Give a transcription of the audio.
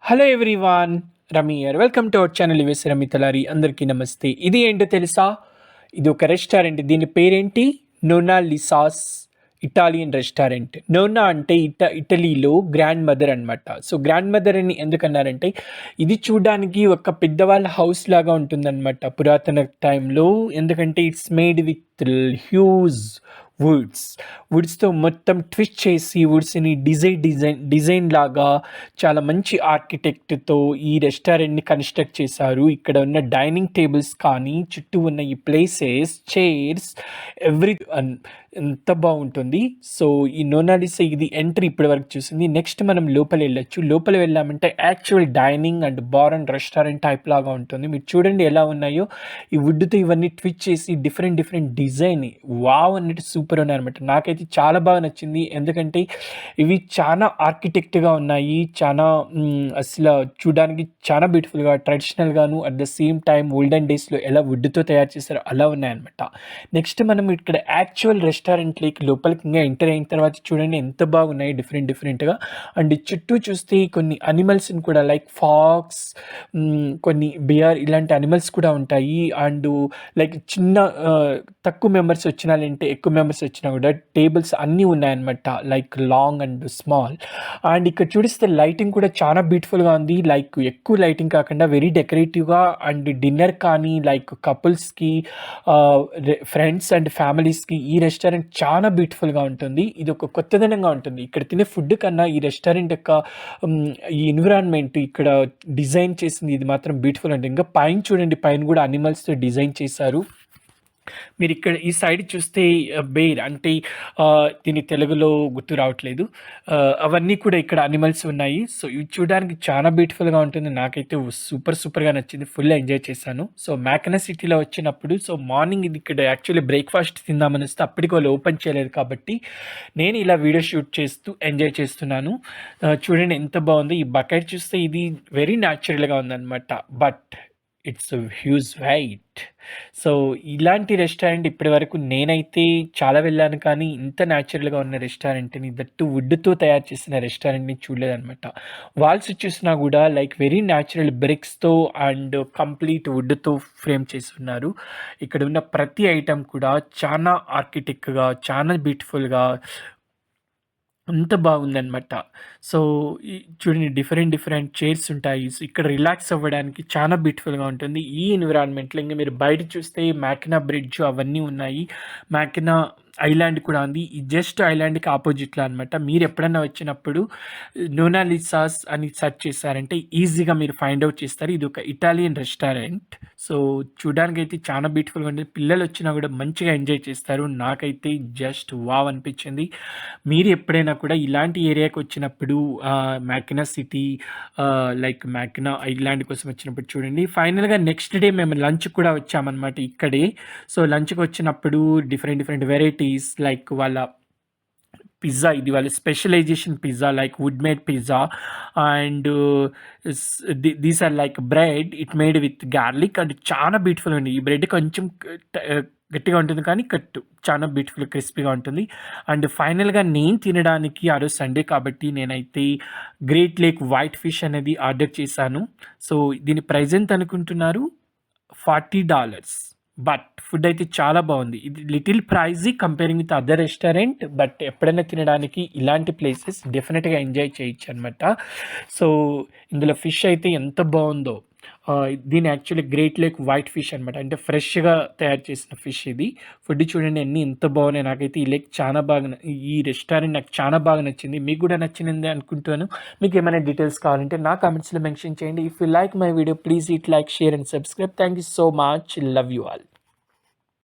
Hello everyone, Rami here. Welcome to our channel US Rami Talari. అందరికీ నమస్తే. ఇది ఏంటో తెలుసా? ఇది ఒక రెస్టారెంట్. దీని పేరేంటి? నోనా లిసాస్ ఇటాలియన్ రెస్టారెంట్. నోనా అంటే ఇటలీలో గ్రాండ్ మదర్ అనమాట. సో గ్రాండ్ మదర్ అని ఎందుకన్నారంటే ఇది చూడడానికి ఒక పెద్దవాళ్ళ హౌస్ లాగా ఉంటుందన్నమాట పురాతన టైంలో. ఎందుకంటే ఇట్స్ మేడ్ విత్ హ్యూజ్ వుడ్స్తో మొత్తం ట్విస్ట్ చేసి వుడ్స్ని డిజైన్ లాగా చాలా మంచి ఆర్కిటెక్ట్తో ఈ రెస్టారెంట్ని కన్స్ట్రక్ట్ చేశారు. ఇక్కడ ఉన్న డైనింగ్ టేబుల్స్ కానీ, చుట్టూ ఉన్న ఈ ప్లేసెస్, చైర్స్, ఎవ్రీ ఎంత బాగుంటుంది. సో ఈ నోనాలిసా ఇది ఎంట్రీ ఇప్పటి వరకు చూసింది. నెక్స్ట్ మనం లోపల వెళ్ళొచ్చు. లోపల వెళ్ళామంటే actual dining and bar and restaurant type లాగా ఉంటుంది. మీరు చూడండి ఎలా ఉన్నాయో. ఈ వుడ్తో ఇవన్నీ ట్విచ్ చేసి డిఫరెంట్ డిజైన్ వావ్ అన్నట్టు సూపర్ ఉన్నాయన్నమాట. నాకైతే చాలా బాగా నచ్చింది. ఎందుకంటే ఇవి చాలా ఆర్కిటెక్ట్గా ఉన్నాయి. చాలా అసలు చూడడానికి చాలా బ్యూటిఫుల్గా, ట్రెడిషనల్గాను, at the same time olden డేస్లో ఎలా వుడ్తో తయారు చేశారో అలా ఉన్నాయన్నమాట. నెక్స్ట్ మనం ఇక్కడ యాక్చువల్ రెస్టారెంట్లోకి లోపలికి ఇంకా ఎంటర్ అయిన తర్వాత చూడండి ఎంత బాగున్నాయి డిఫరెంట్గా. అండ్ చుట్టూ చూస్తే కొన్ని అనిమల్స్ని కూడా లైక్ ఫాక్స్, కొన్ని బియర్, ఇలాంటి అనిమల్స్ కూడా ఉంటాయి. అండ్ లైక్ చిన్న తక్కువ మెంబర్స్ వచ్చినా లేదంటే ఎక్కువ మెంబర్స్ వచ్చినా కూడా టేబుల్స్ అన్నీ ఉన్నాయన్నమాట, like long and small. And ఇక్కడ చూడిస్తే లైటింగ్ కూడా చాలా బ్యూటిఫుల్గా ఉంది. లైక్ ఎక్కువ లైటింగ్ కాకుండా వెరీ డెకరేటివ్గా. అండ్ డిన్నర్ కానీ లైక్ కపుల్స్కి, ఫ్రెండ్స్ అండ్ ఫ్యామిలీస్కి ఈ రెస్టారెంట్ చాలా బ్యూటిఫుల్గా ఉంటుంది. ఇది ఒక కొత్తదనంగా ఉంటుంది. ఇక్కడ తినే ఫుడ్ కన్నా ఈ రెస్టారెంట్ యొక్క ఈ ఎన్విరాన్మెంట్, ఇక్కడ డిజైన్ చేసింది, ఇది మాత్రం బ్యూటిఫుల్ అంటే. ఇంకా పైన చూడండి, పైన కూడా అనిమల్స్తో డిజైన్ చేశారు. మీరు ఇక్కడ ఈ సైడ్ చూస్తే బేర్ అంటే దీని తెలుగులో గుర్తు రావట్లేదు. అవన్నీ కూడా ఇక్కడ అనిమల్స్ ఉన్నాయి. సో ఇవి చూడడానికి చాలా బ్యూటిఫుల్గా ఉంటుంది. నాకైతే సూపర్గా నచ్చింది. ఫుల్ ఎంజాయ్ చేశాను. సో మ్యాకనా సిటీలో వచ్చినప్పుడు, సో మార్నింగ్ ఇది ఇక్కడ యాక్చువల్లీ బ్రేక్ఫాస్ట్ తిందామని వస్తే అప్పటికి వాళ్ళు ఓపెన్ చేయలేదు కాబట్టి నేను ఇలా వీడియో షూట్ చేస్తూ ఎంజాయ్ చేస్తున్నాను. చూడండి ఎంత బాగుంది. ఈ బకెట్ చూస్తే ఇది వెరీ న్యాచురల్గా ఉందన్నమాట. But it's huge white. So ఇలాంటి రెస్టారెంట్ ఇప్పటి వరకు నేనైతే చాలా వెళ్ళాను, కానీ ఇంత న్యాచురల్గా ఉన్న రెస్టారెంట్ని, దట్టు వుడ్తో తయారు చేసిన రెస్టారెంట్ని చూడలేదన్నమాట. వాల్స్ చూసినా కూడా లైక్ వెరీ న్యాచురల్ బ్రిక్స్తో అండ్ కంప్లీట్ వుడ్తో ఫ్రేమ్ చేసి ఉన్నారు. ఇక్కడ ఉన్న ప్రతి ఐటెం కూడా చాలా ఆర్కిటెక్ట్గా, చాలా బ్యూటిఫుల్గా, అంత బాగుందనమాట. సో చూడండి డిఫరెంట్ చైర్స్ ఉంటాయి. సో ఇక్కడ రిలాక్స్ అవ్వడానికి చాలా బ్యూటిఫుల్గా ఉంటుంది ఈ ఎన్విరాన్మెంట్లో. ఇంకా మీరు బయట చూస్తే మ్యాకినా బ్రిడ్జ్ అవన్నీ ఉన్నాయి. మ్యాకినా ఐలాండ్ కూడా ఉంది. ఈ జస్ట్ ఐలాండ్కి ఆపోజిట్లో అనమాట. మీరు ఎప్పుడన్నా వచ్చినప్పుడు నోనాలిసాస్ అని సెర్చ్ చేశారంటే ఈజీగా మీరు ఫైండ్ అవుట్ చేస్తారు. ఇది ఒక ఇటాలియన్ రెస్టారెంట్. సో చూడడానికి అయితే చాలా బ్యూటిఫుల్గా ఉంటుంది. పిల్లలు వచ్చినా కూడా మంచిగా ఎంజాయ్ చేస్తారు. నాకైతే జస్ట్ వావ్ అనిపించింది. మీరు ఎప్పుడైనా కూడా ఇలాంటి ఏరియాకి వచ్చినప్పుడు మ్యాకినా సిటీ, లైక్ మ్యాకినా ఐలాండ్ కోసం వచ్చినప్పుడు చూడండి. ఫైనల్గా నెక్స్ట్ డే మేము లంచ్ కూడా వచ్చామన్నమాట ఇక్కడే. సో లంచ్కి వచ్చినప్పుడు డిఫరెంట్ వెరైటీస్, లైక్ వాళ్ళ పిజ్జా, ఇది వాళ్ళ specialisation pizza, like wood made pizza. And these are like bread it made with garlic. And చాలా బ్యూటిఫుల్ ఉంది. ఈ బ్రెడ్ కొంచెం గట్టిగా ఉంటుంది కానీ చాలా బ్యూటిఫుల్ క్రిస్పీగా ఉంటుంది. అండ్ ఫైనల్గా నేను తినడానికి ఆ రోజు సండే కాబట్టి నేనైతే గ్రేట్ లేక్ వైట్ ఫిష్ అనేది ఆర్డర్ చేశాను. సో దీని ప్రైస్ ఎంత అనుకుంటున్నారు? $40. బట్ ఫుడ్ అయితే చాలా బాగుంది. ఇది little ప్రైజీ comparing with other restaurant. But ఎప్పుడైనా తినడానికి ఇలాంటి ప్లేసెస్ డెఫినెట్గా ఎంజాయ్ చేయొచ్చు అనమాట. సో ఇందులో ఫిష్ అయితే ఎంత బాగుందో. దీని actually great lake white fish అనమాట. అంటే ఫ్రెష్గా తయారు చేసిన ఫిష్ ఇది. ఫుడ్ చూడండి అన్నీ ఎంత బాగున్నాయి. నాకైతే ఈ లేక్ చాలా బాగా, ఈ రెస్టారెంట్ నాకు చాలా బాగా నచ్చింది. మీకు కూడా నచ్చింది అనుకుంటాను. మీకు ఏమైనా డీటెయిల్స్ కావాలంటే నా కామెంట్స్లో మెన్షన్ చేయండి. If you like my video please hit like, share and subscribe. Thank you so much. Love you all.